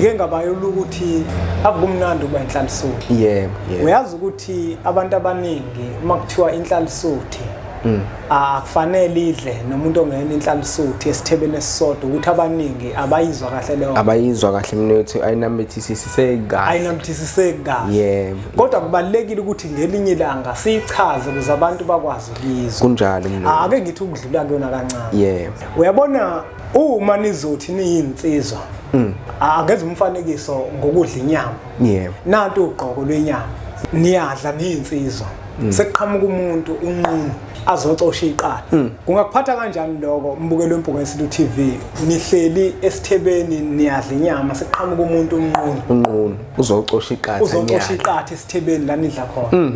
ngike ngabayela ukuthi akumnandi uba inhlanhlisuthi. Yebo. Uyazi ukuthi abantu abaningi uma kuthiwa inhlanhlisuthi akufanele idle nomuntu ongena inhlanhlisuthi esithebeni esisodwa ukuthi abaningi abayizwa kahle leyo. Abayizwa kahle mnethu ayinambithisiseke kahle. Ayinambithisiseke kahle. Yebo. Kodwa kubalekile ukuthi ngelinye ilanga siyichaze ukuze abantu bakwazi ukuyizwa. Kunjalo mnethu. Ake ngithi ukudlula kuyona kancane. Yebo. Uyabona uma nizothi niyinsizwa akeze umfanekiso ngokudla inyama. Yebo. Nantu ugqoko lwenyama. Niyadla niyinsizwa. Sekuqhamuka umuntu unqunu azocosha iqala. Kungakuphatha kanjani lokho mbukelo wempuku yesithi TV nihleli esithebeni niyadla inyama sekuqhamuka umuntu unqunu uzocosha iqatha uzocosha iqatha esithebeni la nidla khona.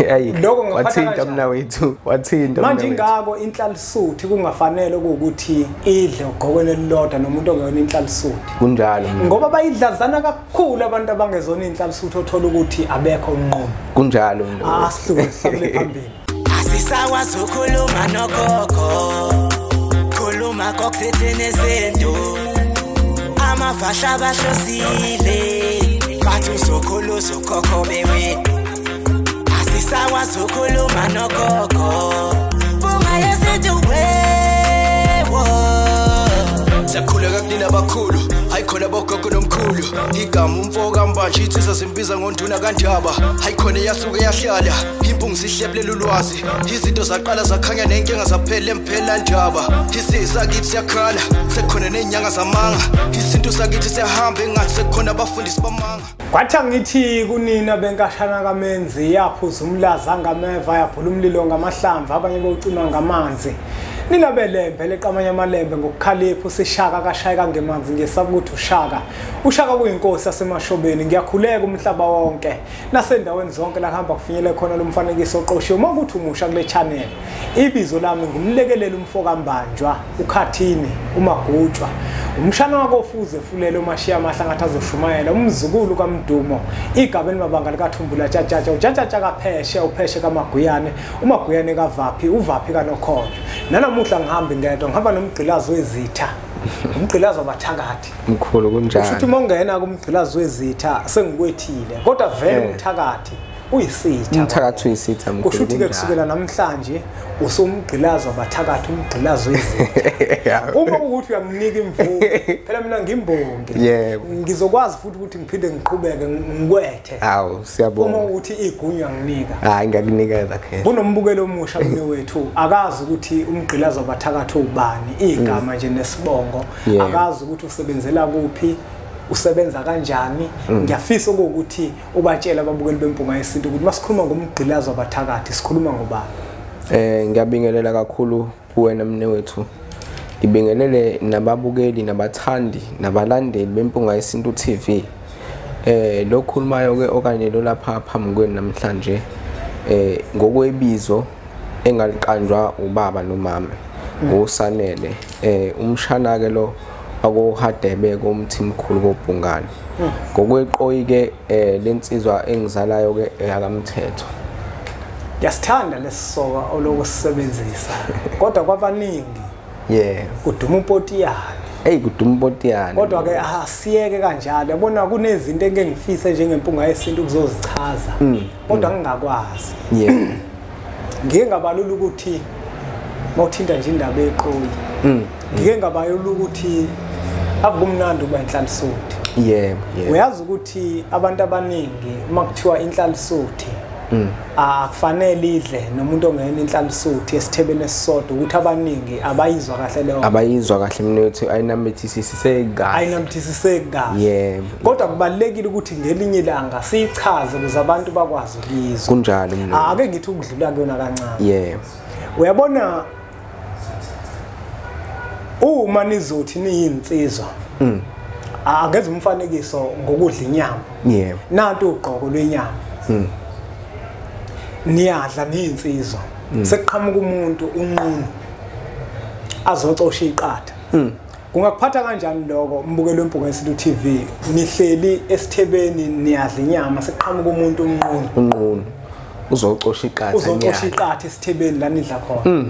Hayi lokho ngaphatha wathinta mna wethu wathinta manje ingako inhlanhlisuthi kungafanele ukuthi idle ugqokweni elilodwa nomuntu ongena inhlanhlisuthi. Kunjalo ngoba bayidlazana kakhulu abantu abangezona inhlanhlisuthi othola ukuthi abekho unqunu. Kunjalo asihluke sihlale phambili. Asisakwazi ukukhuluma nogogo, khuluma kokusethi nezinto, amafasha abahlosile bathi uzokhuluza ugogo bewe. Asisakwazi ukukhuluma nogogo, bungayezithi wewo siyakhuleka kunina abakhulu hayikhona bogogo nomkhulu igama umfoka mbanje itsizwa simbiza ngonduna kanjaba hayikhona yasuke yahlala impungu sihlebulela ulwazi izinto zaqala zakhanya nenkinga zaphela emphela njaba isisa kithi siyakhala sekukhona nenyanga zamanga isinto sakithi siyahamba engathi sekukhona abafundisi bamanga. Kwathi ngithi kunina benkashana kaMenzi yaphuza umlaza angameva yaphula umlilo ngamahlamvu abanye bocima ngamanzi. Nina belembe leqamanya amalembe ngokukhalipha usishaka kashayeka ngemanzi ngesaba ukuthi ushaka kuyinkosi yasemashobeni ngiyakhuleka umhlaba wonke nasendaweni zonke la hamba kufinyele khona lo mfanekiso oqoshiwe uma ukuthi umusha kule channel. Ibizo lami ngumlekeleli umfoka mbanjwa ukhathini umagutshwa umshana wako ofuze fulele umashiya amahlangatha azoshumayela umzukulu kaMdumo igabeni mabanga likaThumbula tjatshatsha ujatshatsha kapheshe upheshe kaMaguyane uMaguyane kavaphi uvaphi kaNokhono. Nanamuhla ngihambe ngedwa ngihamba nomgqilazi wezitha umgqilazi wabathakathi mkhulu kunjalo. Futhi uma ungena kumgqilazi wezitha sengikwethile kodwa vele umthakathi uyisitha. Umthakathi uyisitha mkhulu. Kusho ukuthi ke kusukela namhlanje usumgqilazi wabathakathi umgqilazi wezitha. Uma ukuthi uyamnika imvumo phela mina ngimbonge. Yebo. Ngizokwazi futhi ukuthi ngiphinde ngiqhubeke ngikwethe. Hawu siyabonga. Uma ukuthi igunya nginika. Hayi ngiyakunikeza khe. Kunombukelo omusha mne wethu akazi ukuthi umgqilazi wabathakathi ubani igama nje nesibongo akazi ukuthi usebenzela kuphi usebenza kanjani. Ngiyafisa ukuthi ubatshela ababukeli bempunga yesintu ukuthi masikhuluma ngomgqilazi wabathakathi sikhuluma ngobani. Ngiyabingelela kakhulu kuwena mne wethu. Ngibingelele nababukeli nabathandi nabalandeli bempunga yesintu TV. Lokhulumayo ke okanye lo lapha phambi kwenu namhlanje ngokwebizo engaliqanjwa ubaba nomama uSanele umshana ke lo akohadebe komthimkhulu kobhungane ngokweqoyi ke lensizwa engizalayo ke akamthetho. Ngiyasithanda lesisoka olokusebenzisa kodwa kwabaningi kuduma umpotiyane. Hey kuduma umpotiyane. Kodwa ke asiyeke kanjalo yabona kunezinto engengifisa njengempunga yesintu kuzozichaza kodwa ngingakwazi. Ngike ngabalula ukuthi mawuthinta nje indaba eqoyi. Ngike ngabayela ukuthi akumnandi uba inhlanhlisuthi. Yebo. Uyazi ukuthi abantu abaningi uma kuthiwa inhlanhlisuthi akufanele idle nomuntu ongena inhlanhlisuthi esithebeni esisodwa ukuthi abaningi abayizwa kahle leyo. Abayizwa kahle mnethu ayinambithisiseke kahle. Ayinambithisiseke kahle. Yebo. Kodwa kubalekile ukuthi ngelinye ilanga siyichaze ukuze abantu bakwazi ukuyizwa. Kunjalo mnethu. Ake ngithi ukudlula kuyona kancane. Yebo. Uyabona uma nizothi niyinsizwa akeze umfanekiso ngokudla inyama. Yebo. Nantu ugqoko lwenyama. Niyadla niyinsizwa. Sekuqhamuka umuntu unqunu azocosha iqatha. Kungakuphatha kanjani lokho mbukelo wempuku yesithi TV nihleli esithebeni niyadla inyama sekuqhamuka umuntu unqunu uzocosha iqatha. Uzocosha iqatha esithebeni la nidla khona.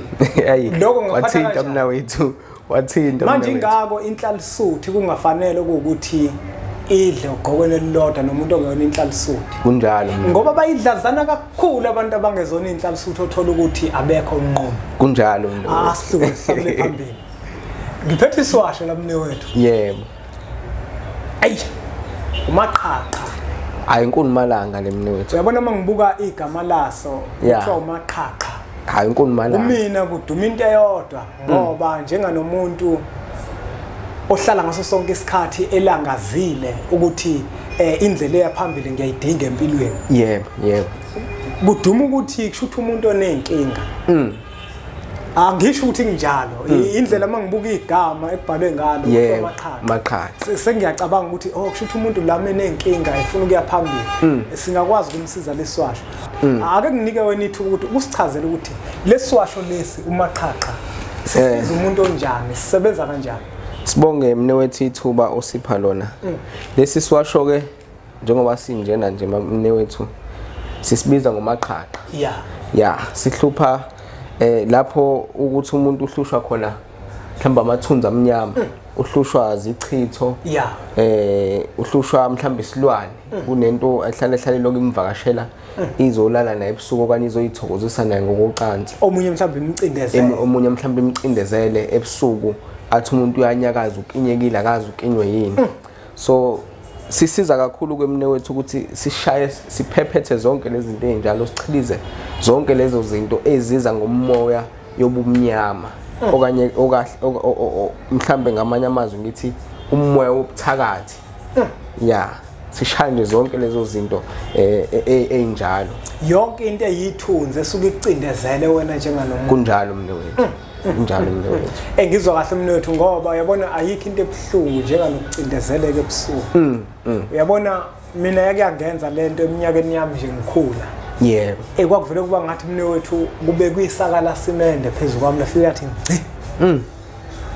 Hayi lokho ngaphatha wathinta mna wethu wathinta manje ingako inhlanhlisuthi kungafanele ukuthi idle ugqokweni elilodwa nomuntu ongeyona inhlalisuthi kunjalo ngoba bayidlazana kakhulu abantu abangezona inhlalisuthi othola ukuthi abekho unqomo kunjalo asihluke sihlale phambili ngiphethe isiwasho la mnewethu yebo ayi umaqhaqha hayi inkulu malanga le mnewethu uyabona mangibuka igama laso kuthiwa umaqhaqha hayi inkulu malanga mina kuduma into eyodwa ngoba njenganomuntu ohlala ngaso sonke isikhathi elangazile ukuthi indlela eyaphambili ngiyayidinga empilweni yebo kuduma ukuthi kushuthi umuntu onenkinga angisho ukuthi njalo indlela mangibuka igama ekubhalwe ngalo Umaqhaqha sengiyacabanga ukuthi kushuthi umuntu lami enenkinga efuna ukuya phambili singakwazi ukumsiza lesiwasho ake nginike wena ithuba ukuthi usichazele ukuthi lesiwasho lesi umaqhaqha sisiza umuntu onjani sisebenza kanjani sibonge mnewethu ithuba osipha lona lesi siwasho ke njengoba sinjena nje mnewethu sisibiza ngomaqhaqha sihlupha lapho ukuthi umuntu uhlushwa khona mhlamba amathunzi amnyama uhlushwa zichitho uhlushwa mhlamba isilwane kunento ehlale lokimvakashela izolala naye ebusuku okanye izoyithokozisa naye ngokucansi omunye mhlamba imcindezele ebusuku athi umuntu uyanyakaza ukinyekile akazi ukinywe yini so sisiza kakhulu kwemnewethu ukuthi sishaye siphephethe zonke lezi zinto ezinjalo sichilize zonke lezo zinto eziza ngomoya yobumnyama okanye mhlambe ngamanye amazwi ngithi umoya wobuthakathi sishanje zonke lezo zinto ezinjalo yonke into eyithunze esuke ikucindezele wena njenganomuntu kunjalo mnewethu njalo mnewethu ngizwa kahle mnewethu ngoba uyabona ayikho into ebuhlungu njenganokucindezeleka ebusuku uyabona mina yakuyangenza lento eminyakeni yami nje ngikhula kwakuvele kuba ngathi mnewethu kube kuyisakala simende phezulu kwami lafika athi ngci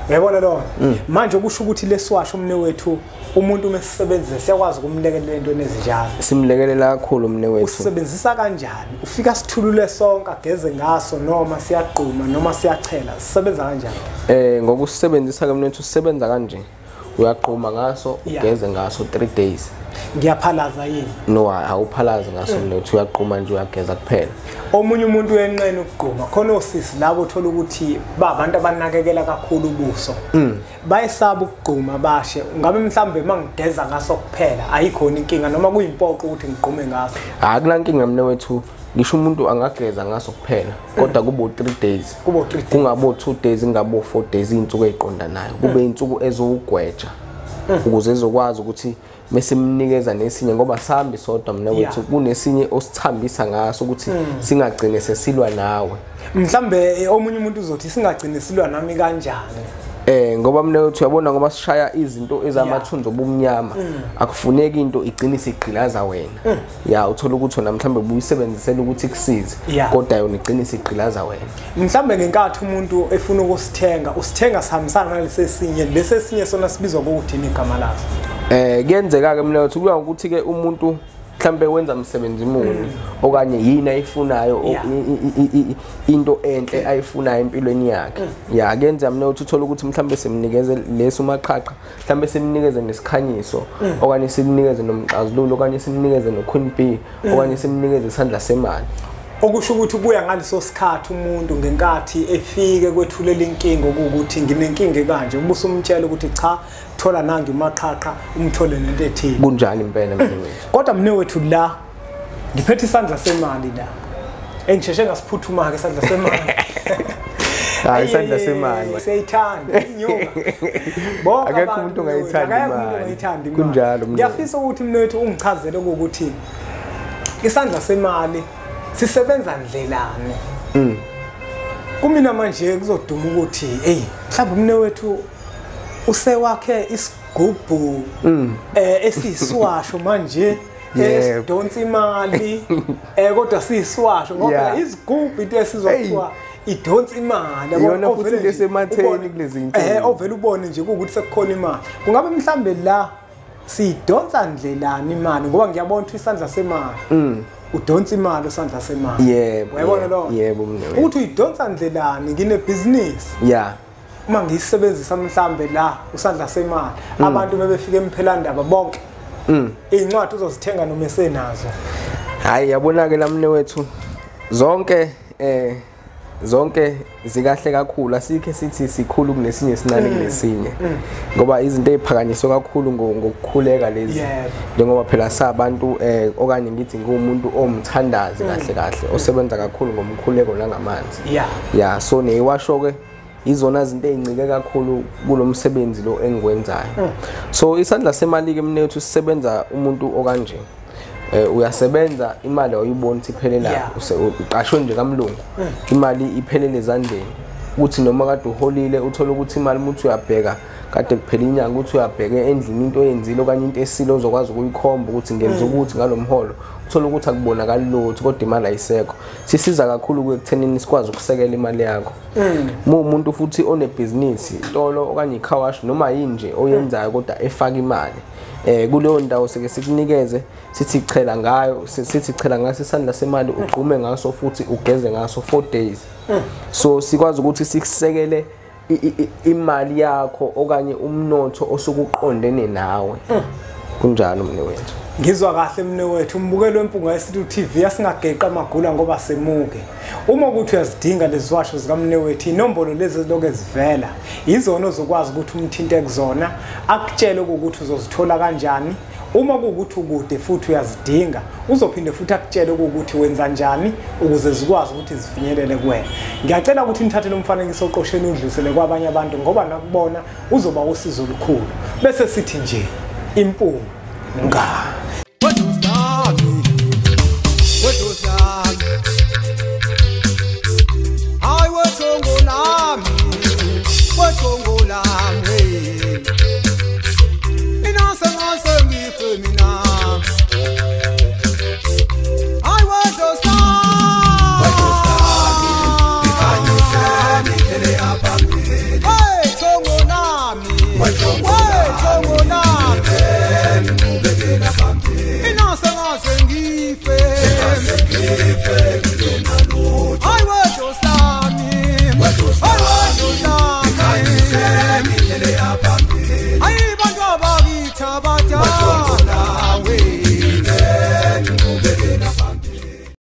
uyabona lo manje kusho ukuthi lesiwasho mnewethu umuntu mesisebenzise siyakwazi ukumlekelela into ezinjalo simlekelela kakhulu mnewethu usebenzisa kanjani ufika sithulule sonke ageze ngaso noma siyaqhuma noma siyachela sisebenza kanjani ngokusebenzisa ke mnewethu sisebenza kanje uyaqhuma ngaso ugeze ngaso 3 days ngiyaphalaza yini no awuphalaza ngaso mnewethu uyaqhuma nje uyageza kuphela omunye umuntu uyenqena ukugquma khona osisi labo uthola ukuthi babantu abanakekela kakhulu ubuso bayesaba ukugquma bashe ngabe mhlambe mangigeza ngaso kuphela ayikhona inkinga noma kuyimpoqo ukuthi ngigqume ngaso akunankinga mnewethu ngisho umuntu angageza ngaso kuphela kodwa kubo 3 days kungabo 2 days ngabo 4 days izinsuku eziqondanayo kube insuku ezokugweja ukuze ezokwazi ukuthi mesimnikeza nesinye ngoba sahambi sodwa mnewethu kunesinye osithambisa ngaso ukuthi singagcine sesilwa nawe mhlambe omunye umuntu uzothi singagcine silwa nami kanjani ngoba mnewethu uyabona ngoba sishaya izinto ezamathunzi obumnyama akufuneki into igcine isigqilaza wena uthola ukuthi wona mhlambe ubuyisebenzisela ukuthi kusize kodwa yona igcine isigqilaza wena mhlambe ngenkathi umuntu efuna ukusithenga usithenga sihambisana nalesesinye lesesinye sona sibizwa ngokuthi igama laso kuyenzeka ke mnewethu kuya ukuthi ke umuntu mhlambe wenza umsebenzi muni okanye yini ayifunayo into enhle ayifunayo empilweni yakhe kuyenza mnewethu uthola ukuthi mhlambe semnikeze leso umaqhaqha mhlambe semnikeze nesikhanyiso okanye simnikeze nomxazululo okanye simnikeze no Queen B okanye simnikeze isandla semali okusho ukuthi kuya ngaleso sikhathi umuntu ngenkathi efike kwethulela inkinga ukuthi nginenkinga kanje ubuso umtshela ukuthi cha thola nangi umaqhaqha umthole nento ethile kunjani impela mnewethu kodwa mnewethu la ngiphethe isandla semali la engisheshe ngasiphuthuma ke isandla semali isandla semali siyayithanda inyuka bonke akekho umuntu ongayithandi kunjalo ngiyafisa ukuthi mnewethu ungichazele ukuthi isandla semali sisebenza ndlelani kumina manje kuzoduma ukuthi mhlawumbe mnewethu usewakhe isigubhu esiyiswasho manje esidonsa imali kodwa siyiswasho ngoba izigubhu into esizokuthiwa idonsa imali yona futhi lesematheni kulezi zinto ovela ubone nje ukuthi sekukhona imali kungabe mhlambe la sidonsa ndlelani imali ngoba ngiyabona ukuthi isandla semali udonsa imali usandla semali uyabona lo mnewethu uthi uyidonsa ndlelani ngine business uma ngiyisebenzisa mhlambe la usandla semali abantu bebefika emphelandaba bonke Iy'ncwadi uzozithenga noma esenazo. Hayi yabona-ke la mne wethu zonke zikahle kakhulu, asikhe sithi sikhulu kunesinye sincane kunesinye ngoba izinto eziphakanyiswe kakhulu ngokukhuleka lezi, njengoba phela sabantu okanye ngithi ngumuntu omthandazi kahle osebenza kakhulu ngomkhuleko nangamanzi. Yeah, so neyiwasho-ke izona zinto ezincike kakhulu kulomsebenzi lo engikwenzayo. So isandla semali-ke mne wethu sisebenza umuntu okanje. Uyasebenza imali awuyiboni ukuthi iphelela, uqashwe nje kamlungu, imali iphelele ezandleni. Uthi noma kade uholile uthola ukuthi imali umuntu uyabheka kade kuphela inyanga, ukuthi uyabheka endlini into eyenzile okanye into esile ozokwazi ukuyikhomba ukuthi ngenza ukuthi ngalomholo, uthola ukuthi akubonakali lutho kodwa imali ayisekho. Sisiza kakhulu ekuthenini sikwazi ukusekela imali yakho. Umuntu futhi onebhizinisi, itolo okanye ikhawashi noma yinje oyenzayo kodwa efaka imali, kuleyo ndawo sike sikunikeze sithi chela ngayo, isandla semali, ugqume ngaso futhi ugeze ngaso 4 days. So sikwazi ukuthi sikusekele imali yakho okanye umnotho osukuqondene nawe. Kunjalo mne wethu. Ngizwa kahle mne wethu, umbukelo wempunga yesithi TV asingageqa amagula ngoba semuke. Uma ukuthi uyazidinga lezi washo zika mne wethu, inombolo lezi lokho zivela izona ozokwazi ukuthi umthinte kuzona, akutshele ukuthi uzozithola kanjani. Uma kuukuthi ukude futhi uyazidinga, uzophinde futhi akutshele ukuthi wenza njani ukuze zikwazi ukuthi zifinyelele kuwena. Ngiyacela ukuthi nithathe lo mfanekiso oqosheni udlulisele kwabanye abantu ngoba nakubona uzoba usizo olukhulu. Bese sithi nje impunga.